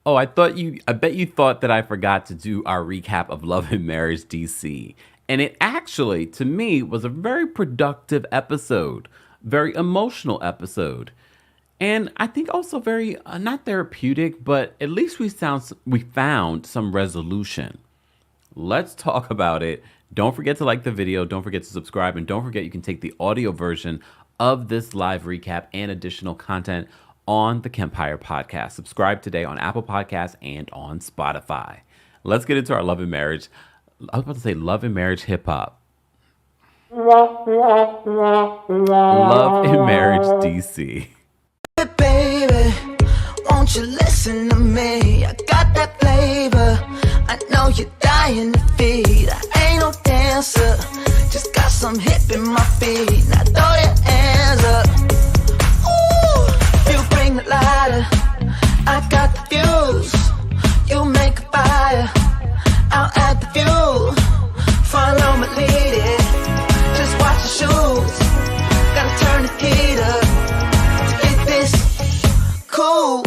Oh, I bet you thought that I forgot to do our recap of Love and Marriage DC. And it actually, to me, was a very productive episode, very emotional episode. And I think also very, not therapeutic, but at least we found some resolution. Let's talk about it. Don't forget to like the video. Don't forget to subscribe. And don't forget you can take the audio version of this live recap and additional content on the Kempire podcast. Subscribe today on Apple Podcasts and on Spotify. Let's get into our Love and Marriage. I was about to say Love and Marriage hip hop. Love and Marriage DC. Baby, won't you listen to me? I got that flavor. I know you're dying to feed. I ain't no dancer, just got some hip in my feet. Now throw your hands up. Ooh, you bring the lighter, I got the fuse. You make a fire, I'll add the fuel. Follow my lead, just watch the shoes. Gotta turn the heat up to get this cool.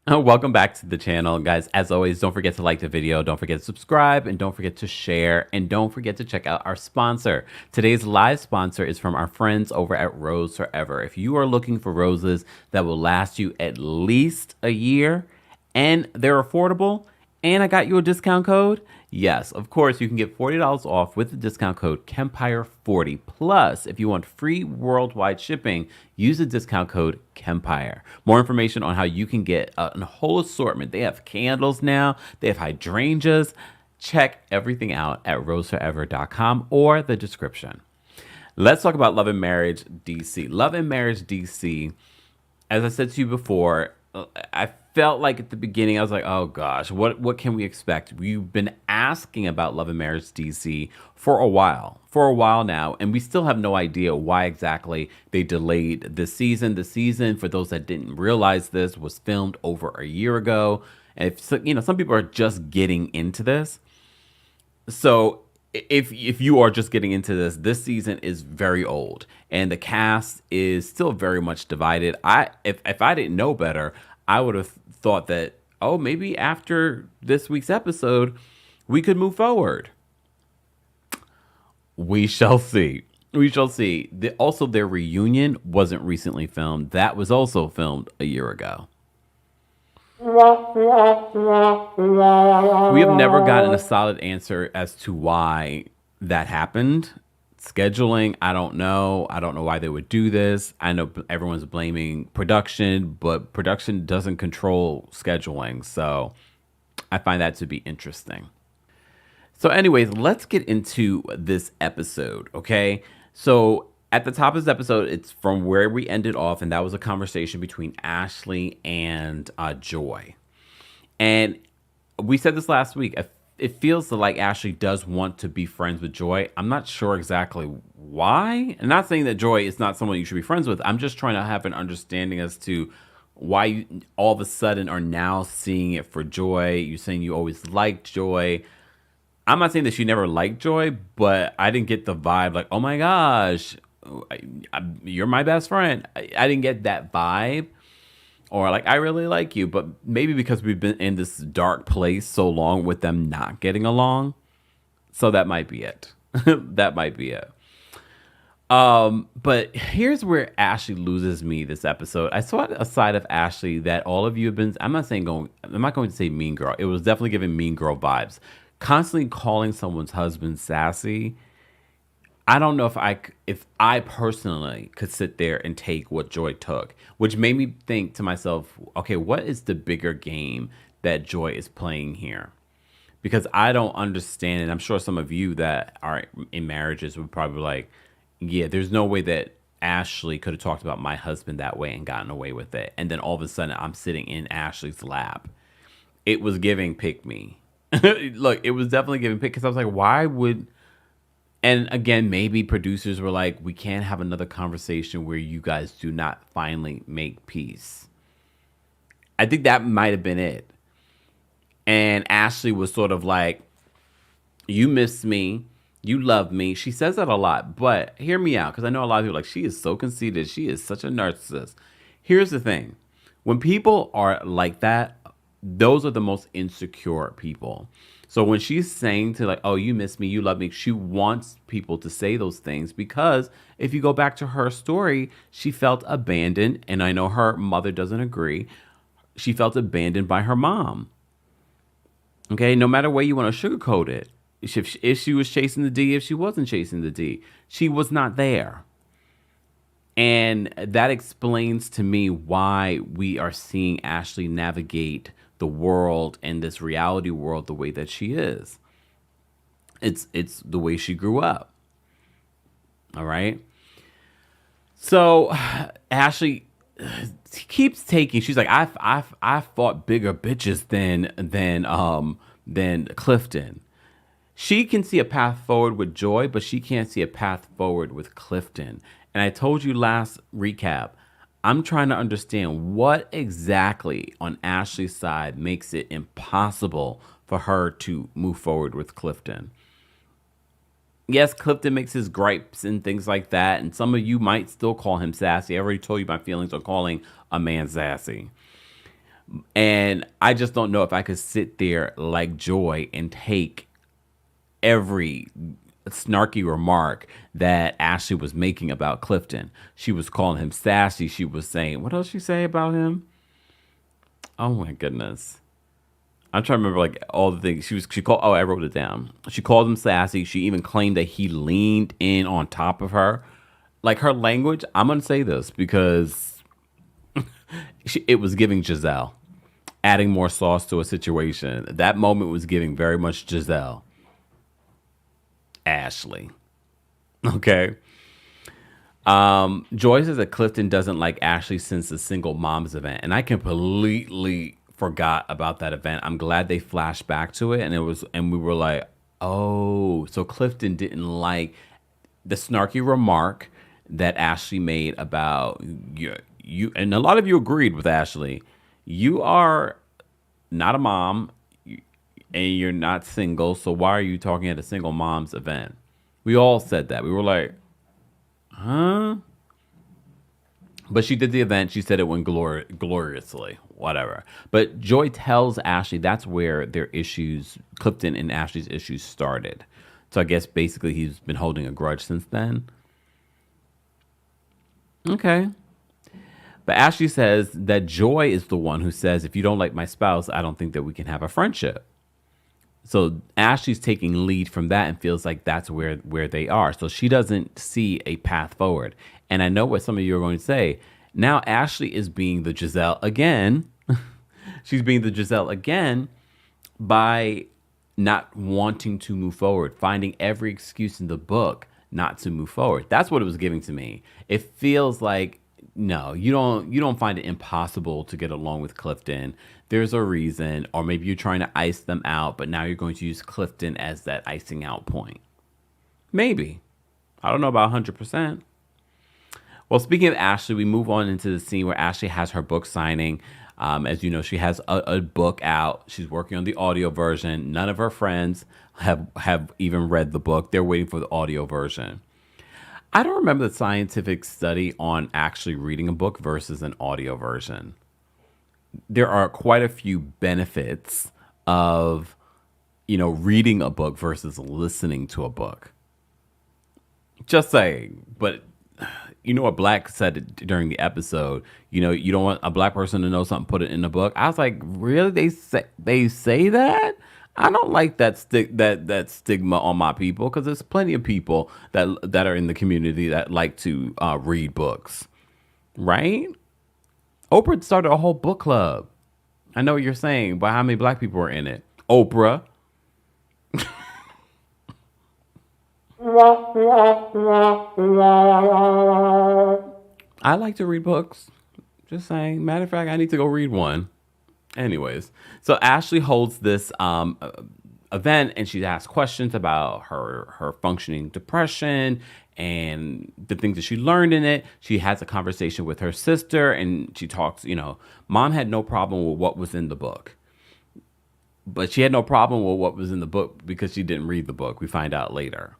Welcome back to the channel, guys. As always, don't forget to like the video, don't forget to subscribe, and don't forget to share, and don't forget to check out our sponsor. Today's live sponsor is from our friends over at Rose Forever. If you are looking for roses that will last you at least a year, and they're affordable, and I got you a discount code, yes, of course, you can get $40 off with the discount code Kempire40. Plus, if you want free worldwide shipping, use the discount code Kempire. More information on how you can get a whole assortment. They have candles now. They have hydrangeas. Check everything out at roseforever.com or the description. Let's talk about Love and Marriage DC. Love and Marriage DC, as I said to you before, I felt like at the beginning, I was like, oh gosh, what can we expect? We've been asking about Love and Marriage DC for a while now, and we still have no idea why exactly they delayed the season. The season, for those that didn't realize this, was filmed over a year ago. And if some people are just getting into this. So if you are just getting into this season is very old, and the cast is still very much divided. If I didn't know better, I would have thought that, oh, maybe after this week's episode, we could move forward. We shall see. We shall see. Also, their reunion wasn't recently filmed. That was also filmed a year ago. We have never gotten a solid answer as to why that happened. Scheduling, I don't know. I don't know why they would do this. I know everyone's blaming production, but production doesn't control scheduling. So I find that to be interesting. So anyways, let's get into this episode, okay? So at the top of this episode, it's from where we ended off, and that was a conversation between Ashley and Joy. And we said this last week. It feels like Ashley does want to be friends with Joy. I'm not sure exactly why. I'm not saying that Joy is not someone you should be friends with. I'm just trying to have an understanding as to why you all of a sudden are now seeing it for Joy. You're saying you always liked Joy. I'm not saying that she never liked Joy, but I didn't get the vibe like, oh my gosh, you're my best friend. I didn't get that vibe. Or like, I really like you, but maybe because we've been in this dark place so long with them not getting along. So that might be it. That might be it. But here's where Ashley loses me this episode. I saw a side of Ashley that all of you have been, I'm not going to say mean girl. It was definitely giving mean girl vibes. Constantly calling someone's husband sassy. I don't know if I personally could sit there and take what Joy took, which made me think to myself, okay, what is the bigger game that Joy is playing here? Because I don't understand, and I'm sure some of you that are in marriages would probably be like, yeah, there's no way that Ashley could have talked about my husband that way and gotten away with it. And then all of a sudden I'm sitting in Ashley's lap. It was giving pick me. Look, it was definitely giving pick because I was like, why would, and again, maybe producers were like, we can't have another conversation where you guys do not finally make peace. I think that might have been it. And Ashley was sort of like, you miss me. You love me. She says that a lot, but hear me out because I know a lot of people are like, she is so conceited. She is such a narcissist. Here's the thing. When people are like that, those are the most insecure people. So when she's saying to like, oh, you miss me, you love me, she wants people to say those things because if you go back to her story, she felt abandoned. And I know her mother doesn't agree. She felt abandoned by her mom. Okay, no matter way you want to sugarcoat it. If she was chasing the D, if she wasn't chasing the D, she was not there. And that explains to me why we are seeing Ashley navigate the world and this reality world the way that she is. It's the way she grew up. All right. So Ashley keeps taking. She's like, I fought bigger bitches than Clifton. She can see a path forward with Joy, but she can't see a path forward with Clifton. And I told you last recap, I'm trying to understand what exactly on Ashley's side makes it impossible for her to move forward with Clifton. Yes, Clifton makes his gripes and things like that. And some of you might still call him sassy. I already told you my feelings on calling a man sassy. And I just don't know if I could sit there like Joy and take every snarky remark that Ashley was making about Clifton. She was calling him sassy. She was saying, what else she say about him? Oh my goodness. I'm trying to remember like all the things she called. Oh, I wrote it down. She called him sassy. She even claimed that he leaned in on top of her. Like her language, I'm going to say this because it was giving Giselle, adding more sauce to a situation. That moment was giving very much Giselle. Ashley. Okay. Joy says that Clifton doesn't like Ashley since the single moms event. And I completely forgot about that event. I'm glad they flashed back to it. And we were like, oh, so Clifton didn't like the snarky remark that Ashley made about you. And a lot of you agreed with Ashley. You are not a mom. And you're not single, so why are you talking at a single mom's event? We all said that. We were like, huh? But she did the event. She said it went gloriously, whatever. But Joy tells Ashley that's where their issues, Clifton and Ashley's issues started. So I guess basically he's been holding a grudge since then. Okay. But Ashley says that Joy is the one who says, if you don't like my spouse, I don't think that we can have a friendship. So Ashley's taking lead from that and feels like that's where they are. So she doesn't see a path forward. And I know what some of you are going to say. Now Ashley is being the Giselle again. She's being the Giselle again by not wanting to move forward, finding every excuse in the book not to move forward. That's what it was giving to me. It feels like, no, you don't find it impossible to get along with Clifton. There's a reason, or maybe you're trying to ice them out, but now you're going to use Clifton as that icing out point. Maybe. I don't know about 100%. Well, speaking of Ashley, we move on into the scene where Ashley has her book signing. As you know, she has a book out. She's working on the audio version. None of her friends have even read the book. They're waiting for the audio version. I don't remember the scientific study on actually reading a book versus an audio version. There are quite a few benefits of, reading a book versus listening to a book. Just saying. But what Black said during the episode, you don't want a Black person to know something, put it in a book. I was like, really? They say that? I don't like that that stigma on my people, because there's plenty of people that are in the community that like to read books, right? Oprah started a whole book club. I know what you're saying, but how many Black people are in it? Oprah. I like to read books. Just saying. Matter of fact, I need to go read one. Anyways, so Ashley holds this event and she asks questions about her functioning depression and the things that she learned in it. She has a conversation with her sister and she talks, mom had no problem with what was in the book. But she had no problem with what was in the book because she didn't read the book. We find out later.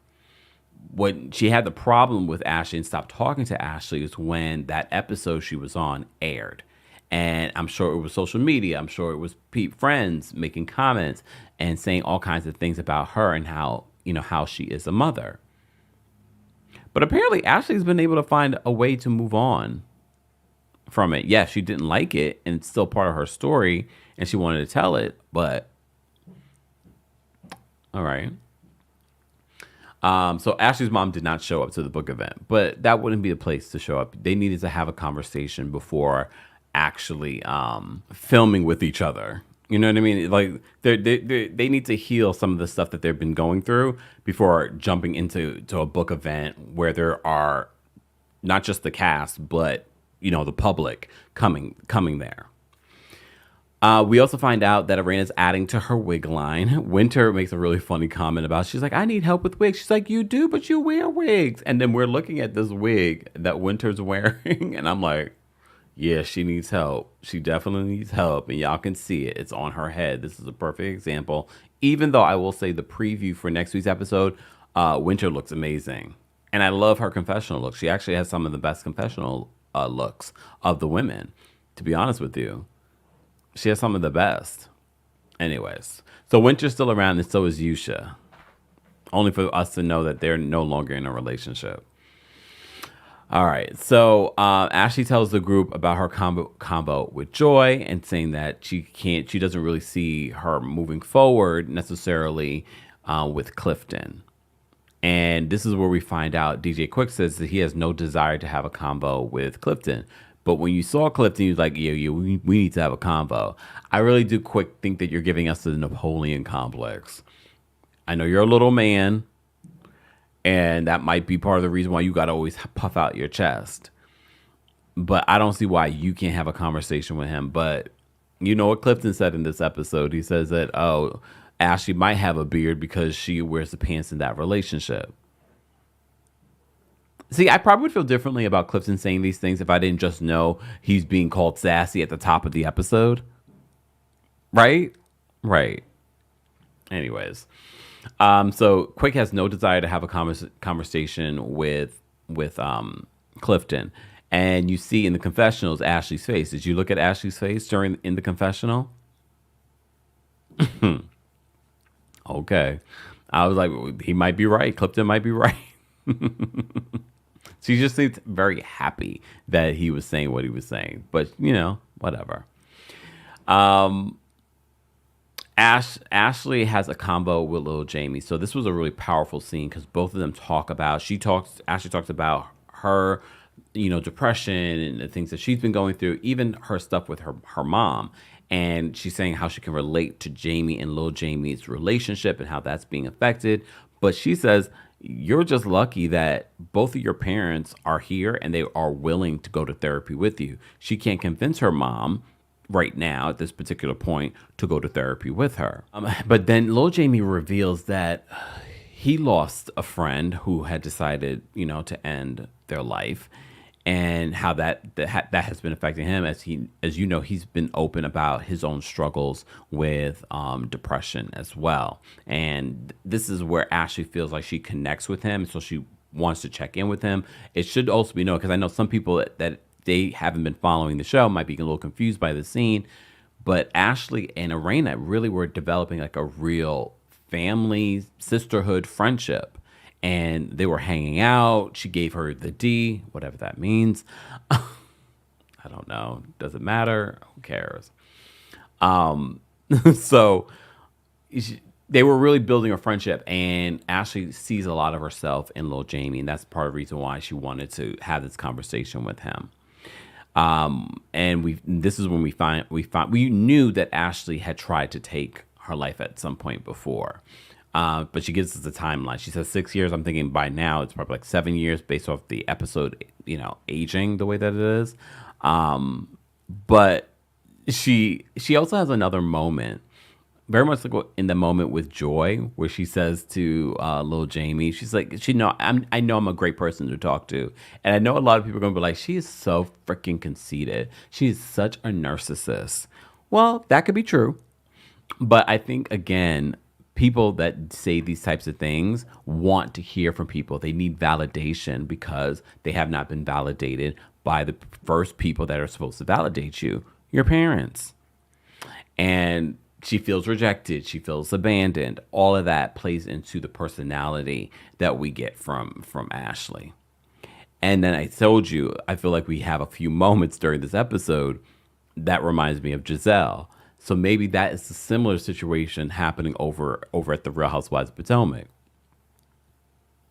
What she had the problem with Ashley and stopped talking to Ashley is when that episode she was on aired. And I'm sure it was social media. I'm sure it was friends making comments and saying all kinds of things about her and how she is a mother. But apparently Ashley's been able to find a way to move on from it. Yes, she didn't like it and it's still part of her story and she wanted to tell it, but all right. So Ashley's mom did not show up to the book event, but that wouldn't be a place to show up. They needed to have a conversation before actually filming with each other. You know what I mean? Like they need to heal some of the stuff that they've been going through before jumping into a book event where there are not just the cast, but the public coming there. We also find out that Arena's adding to her wig line. Winter makes a really funny comment about, she's like, I need help with wigs. She's like, you do, but you wear wigs. And then we're looking at this wig that Winter's wearing. And I'm like, yeah, she needs help. She definitely needs help. And y'all can see it. It's on her head. This is a perfect example. Even though I will say the preview for next week's episode, Winter looks amazing. And I love her confessional look. She actually has some of the best confessional looks of the women, to be honest with you. She has some of the best. Anyways, so Winter's still around and so is Yusha. Only for us to know that they're no longer in a relationship. All right, so Ashley tells the group about her combo with Joy and saying that she doesn't really see her moving forward necessarily with Clifton. And this is where we find out DJ Quick says that he has no desire to have a combo with Clifton. But when you saw Clifton, he was like, yeah, we need to have a combo. I really do think that you're giving us the Napoleon complex. I know you're a little man, and that might be part of the reason why you got to always puff out your chest. But I don't see why you can't have a conversation with him. But you know what Clifton said in this episode? He says that, Ashley might have a beard because she wears the pants in that relationship. See, I probably would feel differently about Clifton saying these things if I didn't just know he's being called sassy at the top of the episode. Right? Right. Anyways. So Quick has no desire to have a conversation with Clifton. And you see in the confessionals Ashley's face. Did you look at Ashley's face in the confessional? Okay. I was like, he might be right. Clifton might be right. She just seemed very happy that he was saying what he was saying. But, whatever. Ashley has a combo with little Jamie. So this was a really powerful scene because both of them Ashley talks about her, depression and the things that she's been going through, even her stuff with her mom. And she's saying how she can relate to Jamie and little Jamie's relationship and how that's being affected. But she says, you're just lucky that both of your parents are here and they are willing to go to therapy with you. She can't convince her mom right now at this particular point to go to therapy with her. But then little Jamie reveals that he lost a friend who had decided, to end their life. And how that has been affecting him as he's been open about his own struggles with depression as well. And this is where Ashley feels like she connects with him. So she wants to check in with him. It should also be known, because I know some people that they haven't been following the show might be a little confused by the scene. But Ashley and Arena really were developing like a real family, sisterhood friendship. And they were hanging out. She gave her the D, whatever that means. I don't know. Does it matter? Who cares? So they were really building a friendship. And Ashley sees a lot of herself in little Jamie. And that's part of the reason why she wanted to have this conversation with him. And this is when we knew that Ashley had tried to take her life at some point before. But she gives us a timeline. She says 6 years. I'm thinking by now it's probably like 7 years based off the episode, aging the way that it is. But she also has another moment, very much like in the moment with Joy, where she says to little Jamie, she's like, I know I'm a great person to talk to, and I know a lot of people are gonna be like, she is so freaking conceited. She's such a narcissist. Well, that could be true, but I think again, people that say these types of things want to hear from people. They need validation because they have not been validated by the first people that are supposed to validate you, your parents. And she feels rejected. She feels abandoned. All of that plays into the personality that we get from Ashley. And then I told you, I feel like we have a few moments during this episode that reminds me of Giselle. So maybe that is a similar situation happening over at the Real Housewives of Potomac.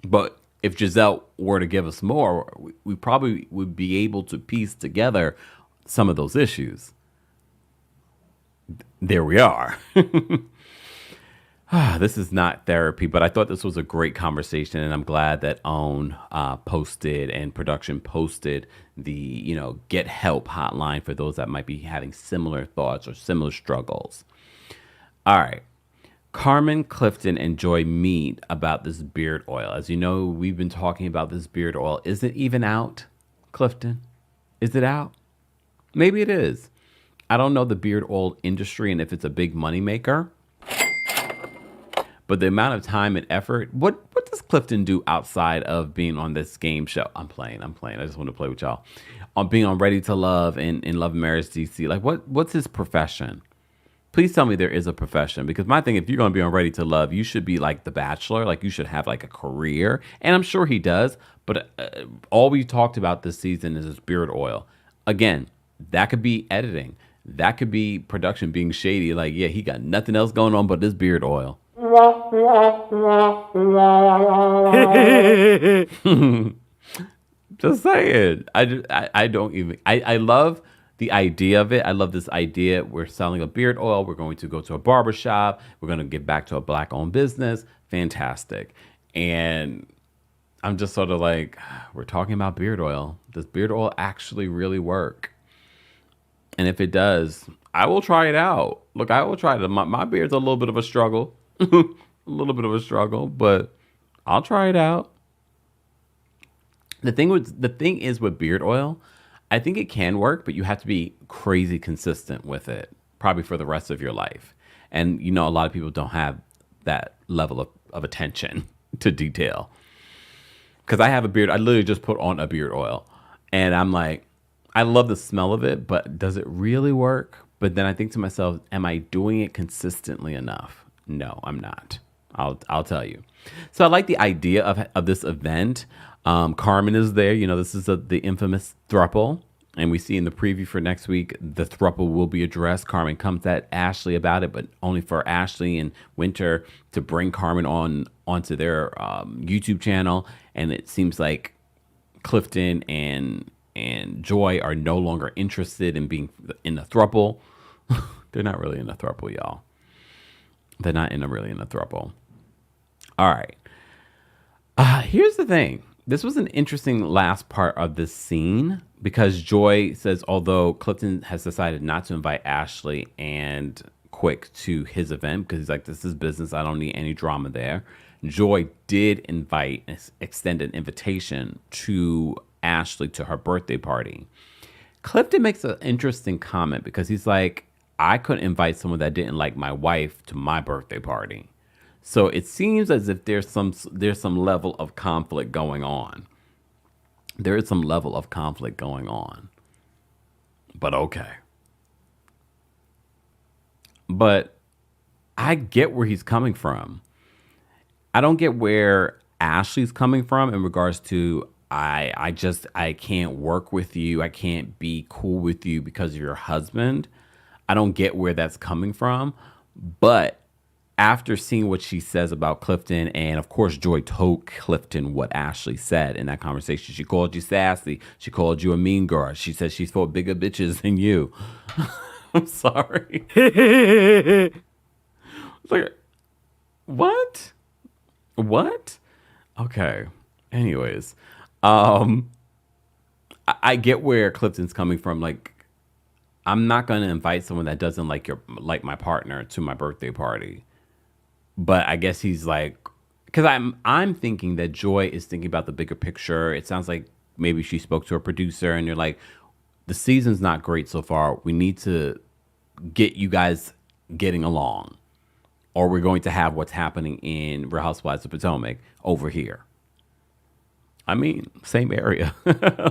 But if Giselle were to give us more, we probably would be able to piece together some of those issues. There we are. This is not therapy, but I thought this was a great conversation, and I'm glad that OWN posted and production posted the, get help hotline for those that might be having similar thoughts or similar struggles. All right. Carmen, Clifton, and Joy meet about this beard oil. As you know, we've been talking about this beard oil. Is it even out, Clifton? Is it out? Maybe it is. I don't know the beard oil industry and if it's a big moneymaker. But the amount of time and effort, what does Clifton do outside of being on this game show? I'm playing. I just want to play with y'all. On being on Ready to Love and in Love and Marriage DC. Like, what's his profession? Please tell me there is a profession. Because my thing, if you're going to be on Ready to Love, you should be like The Bachelor. Like, you should have like a career. And I'm sure he does. But all we talked about this season is his beard oil. Again, that could be editing. That could be production being shady. Like, yeah, he got nothing else going on but this beard oil. Just saying. I don't even. I love the idea of it. I love this idea. We're selling a beard oil. We're going to go to a barber shop. We're going to get back to a Black-owned business. Fantastic. And I'm just sort of like, we're talking about beard oil. Does beard oil actually really work? And if it does, I will try it out. Look, I will try it. My beard's a little bit of a struggle. A little bit of a struggle, but I'll try it out. The thing is with beard oil, I think it can work, but you have to be crazy consistent with it, probably for the rest of your life. And a lot of people don't have that level of attention to detail. Because I have a beard, I literally just put on a beard oil, and I'm like, I love the smell of it, but does it really work? But then I think to myself, am I doing it consistently enough? No, I'm not. I'll tell you. So I like the idea of this event. Carmen is there. This is the infamous throuple. And we see in the preview for next week, the throuple will be addressed. Carmen comes at Ashley about it, but only for Ashley and Winter to bring Carmen onto their YouTube channel. And it seems like Clifton and Joy are no longer interested in being in the throuple. They're not really in the throuple, y'all. They're not really in a throuple. All right. Here's the thing. This was an interesting last part of this scene because Joy says, although Clifton has decided not to invite Ashley and Quick to his event because he's like, this is business. I don't need any drama there. Joy did extend an invitation to Ashley to her birthday party. Clifton makes an interesting comment because he's like, I couldn't invite someone that didn't like my wife to my birthday party. So it seems as if there's some level of conflict going on. There is some level of conflict going on. But okay. But I get where he's coming from. I don't get where Ashley's coming from in regards to I can't work with you. I can't be cool with you because of your husband. I don't get where that's coming from. But after seeing what she says about Clifton, and of course, Joy told Clifton what Ashley said in that conversation. She called you sassy. She called you a mean girl. She said she's for bigger bitches than you. I'm sorry. Like, what? What? Okay. Anyways, um, I get where Clifton's coming from. Like, I'm not going to invite someone that doesn't like my partner to my birthday party. But I guess he's like, because I'm thinking that Joy is thinking about the bigger picture. It sounds like maybe she spoke to a producer and you're like, the season's not great so far. We need to get you guys getting along, or we're going to have what's happening in Real Housewives of Potomac over here. I mean, same area.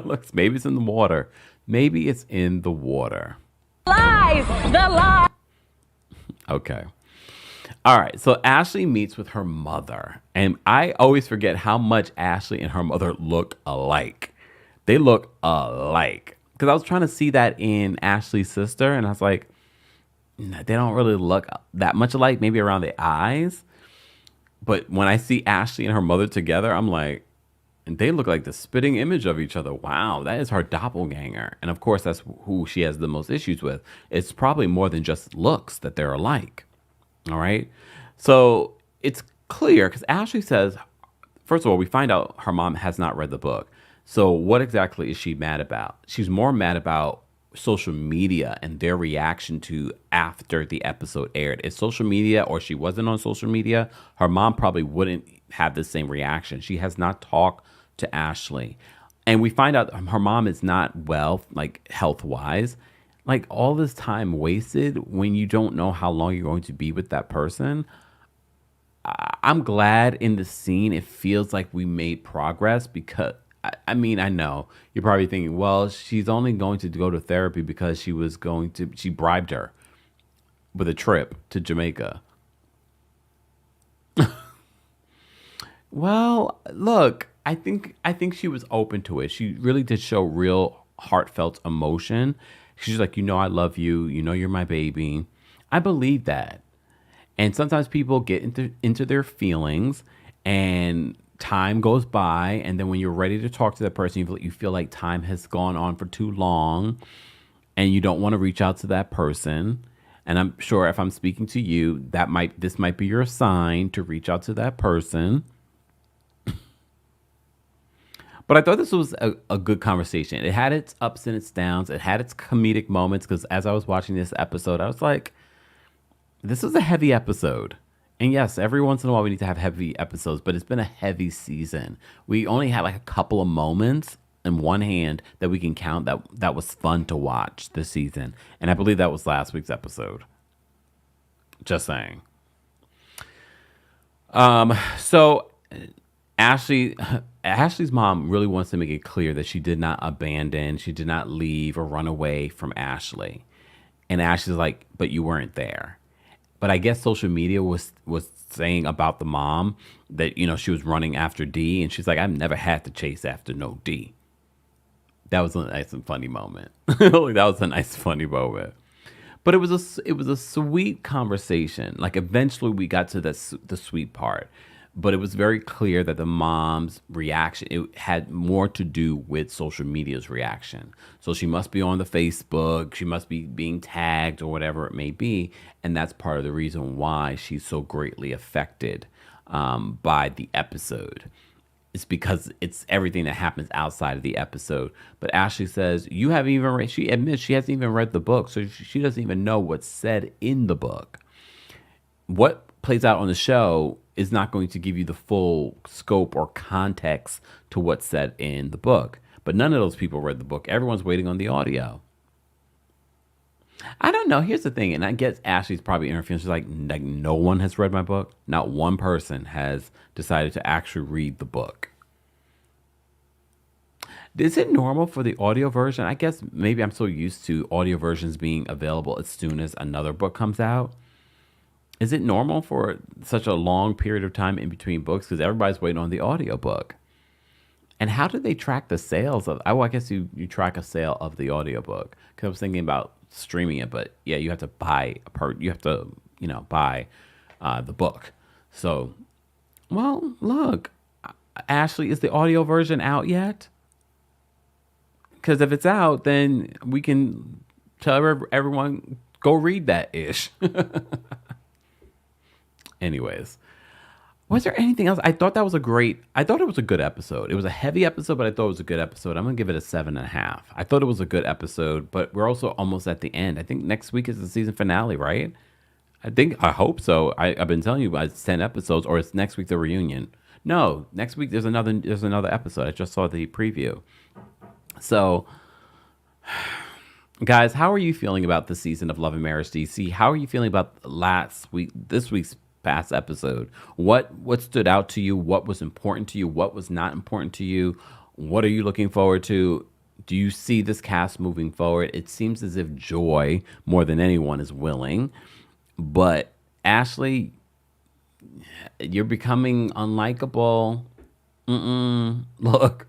Looks, maybe it's in the water. Maybe it's in the water. Lies! The lie! Okay. All right. So Ashley meets with her mother. And I always forget how much Ashley and her mother look alike. They look alike. Because I was trying to see that in Ashley's sister. And I was like, "Nah, they don't really look that much alike. Maybe around the eyes. But when I see Ashley and her mother together, I'm like, and they look like the spitting image of each other. Wow, that is her doppelganger. And of course, that's who she has the most issues with. It's probably more than just looks that they're alike. All right. So it's clear because Ashley says, first of all, we find out her mom has not read the book. So what exactly is she mad about? She's more mad about social media and their reaction to after the episode aired. If social media, or she wasn't on social media, her mom probably wouldn't have the same reaction. She has not talked to Ashley. And we find out her mom is not well, like health wise. Like all this time wasted when you don't know how long you're going to be with that person. I'm glad in the scene it feels like we made progress because I mean, I know you're probably thinking, well, she's only going to go to therapy because she bribed her with a trip to Jamaica. Well, look, I think she was open to it. She really did show real heartfelt emotion. She's like, I love you. You're my baby. I believe that. And sometimes people get into their feelings and time goes by. And then when you're ready to talk to that person, you feel like time has gone on for too long and you don't want to reach out to that person. And I'm sure if I'm speaking to you, this might be your sign to reach out to that person. But I thought this was a good conversation. It had its ups and its downs. It had its comedic moments because as I was watching this episode, I was like, this is a heavy episode. And yes, every once in a while we need to have heavy episodes, but it's been a heavy season. We only had like a couple of moments in one hand that we can count that was fun to watch this season. And I believe that was last week's episode. Just saying. So Ashley's mom really wants to make it clear that she did not abandon, she did not leave or run away from Ashley. And Ashley's like, but you weren't there. But I guess social media was saying about the mom that, she was running after D. And she's like, I've never had to chase after no D. That was a nice and funny moment. That was a nice, funny moment. But it was a sweet conversation. Like eventually we got to the sweet part. But it was very clear that the mom's reaction, it had more to do with social media's reaction. So she must be on the Facebook, she must be being tagged or whatever it may be. And that's part of the reason why she's so greatly affected by the episode. It's because it's everything that happens outside of the episode. But Ashley says, she admits she hasn't even read the book. So she doesn't even know what's said in the book. What plays out on the show is not going to give you the full scope or context to what's said in the book. But none of those people read the book. Everyone's waiting on the audio. I don't know. Here's the thing, and I guess Ashley's probably interfering. She's like, no one has read my book. Not one person has decided to actually read the book. Is it normal for the audio version? I guess maybe I'm so used to audio versions being available as soon as another book comes out. Is it normal for such a long period of time in between books? Because everybody's waiting on the audiobook. And how do they track the sales of? I guess you track a sale of the audiobook. Because I was thinking about streaming it, but yeah, you have to buy buy the book. So, well, look, Ashley, is the audio version out yet? Because if it's out, then we can tell everyone go read that ish. Anyways, Was there anything else? I thought it was a good episode. It was a heavy episode, but I thought it was a good episode. I'm going to give it a 7.5. I thought it was a good episode, but we're also almost at the end. I think next week is the season finale, right? I hope so. I've been telling you it's 10 episodes, or it's next week the reunion. No, next week there's another episode. I just saw the preview. So, guys, how are you feeling about the season of Love and Marriage DC? How are you feeling about this week's past episode? What stood out to you? What was important to you? What was not important to you? What are you looking forward to? Do you see this cast moving forward? It seems as if Joy, more than anyone, is willing. But Ashley, you're becoming unlikable. Look,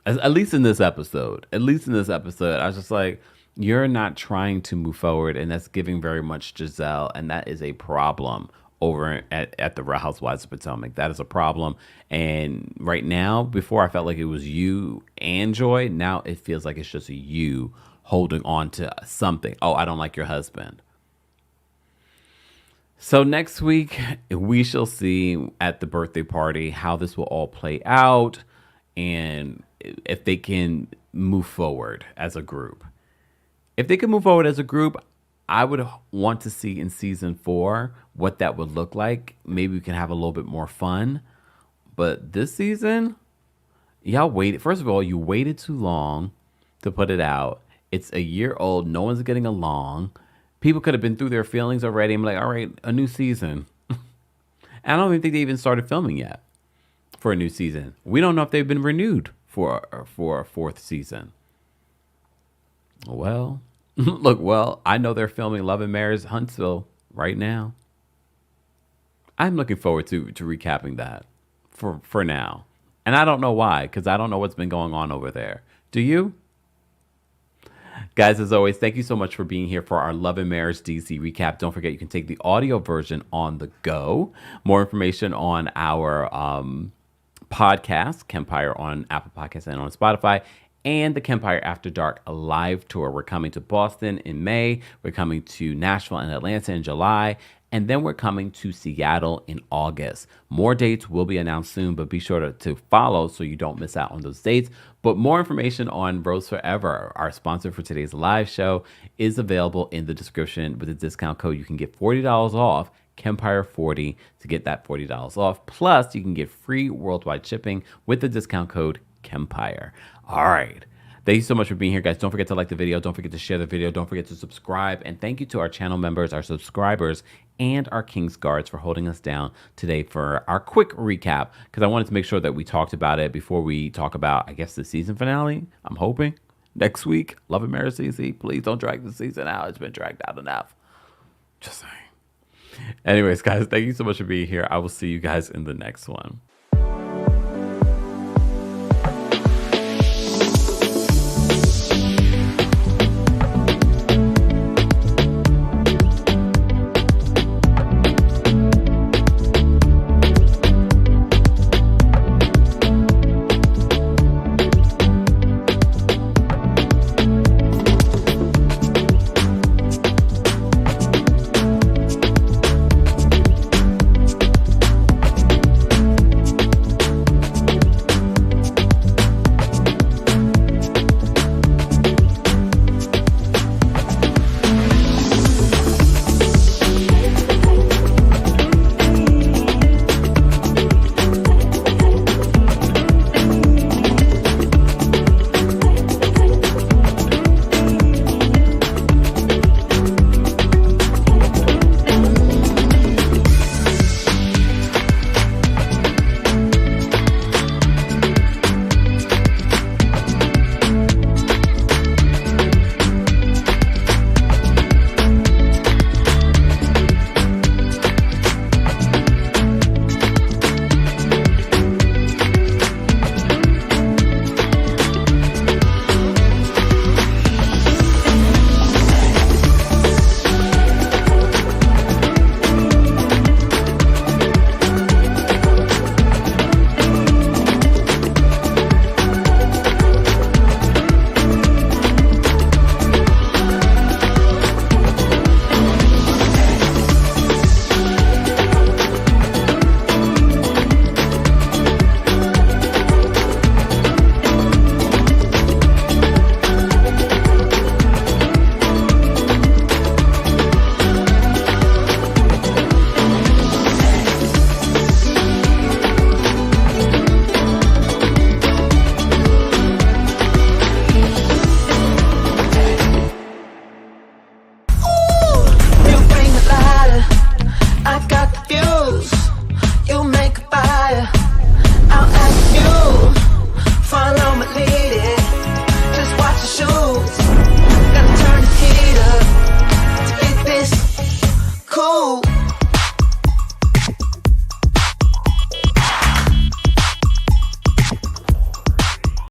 at least in this episode, I was just like, you're not trying to move forward, and that's giving very much Giselle, and that is a problem over at the Real Housewives of Potomac. That is a problem. And right now, before I felt like it was you and Joy, now it feels like it's just you holding on to something. Oh, I don't like your husband. So next week, we shall see at the birthday party how this will all play out and if they can move forward as a group. If they can move forward as a group, I would want to see in season 4 what that would look like. Maybe we can have a little bit more fun. But this season, y'all waited. First of all, you waited too long to put it out. It's a year old. No one's getting along. People could have been through their feelings already. I'm like, all right, a new season. I don't even think they even started filming yet for a new season. We don't know if they've been renewed for a 4th season. Well, look, I know they're filming Love and Marriage Huntsville right now. I'm looking forward to recapping that for now. And I don't know why, because I don't know what's been going on over there. Do you? Guys, as always, thank you so much for being here for our Love and Marriage DC recap. Don't forget, you can take the audio version on the go. More information on our podcast, Kempire, on Apple Podcasts and on Spotify, and the Kempire After Dark live tour. We're coming to Boston in May. We're coming to Nashville and Atlanta in July. And then we're coming to Seattle in August. More dates will be announced soon, but be sure to follow so you don't miss out on those dates. But more information on Rose Forever, our sponsor for today's live show, is available in the description. With a discount code, you can get $40 off, Kempire40, to get that $40 off. Plus, you can get free worldwide shipping with the discount code Kempire. All right. Thank you so much for being here, guys. Don't forget to like the video. Don't forget to share the video. Don't forget to subscribe. And thank you to our channel members, our subscribers, and our King's Guards for holding us down today for our quick recap, because I wanted to make sure that we talked about it before we talk about, I guess, the season finale. I'm hoping next week. Love and Marriage CC. Please don't drag the season out. It's been dragged out enough. Just saying. Anyways, guys, thank you so much for being here. I will see you guys in the next one.